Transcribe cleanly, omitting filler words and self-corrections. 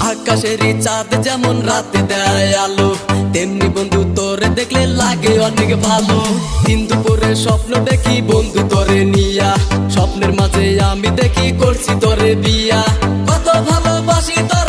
আকাশেরই চাঁদ যেমন রাতে দেয় আলো, তেমনি বন্ধু তোরে দেখলে লাগে অনেক ভালো। দিন দুপুরে স্বপ্ন দেখি বন্ধু তোরে নিয়া, স্বপ্নের মাঝে আমি দেখি করছি তোরে বিয়া। কত ভালোবাসি তোরে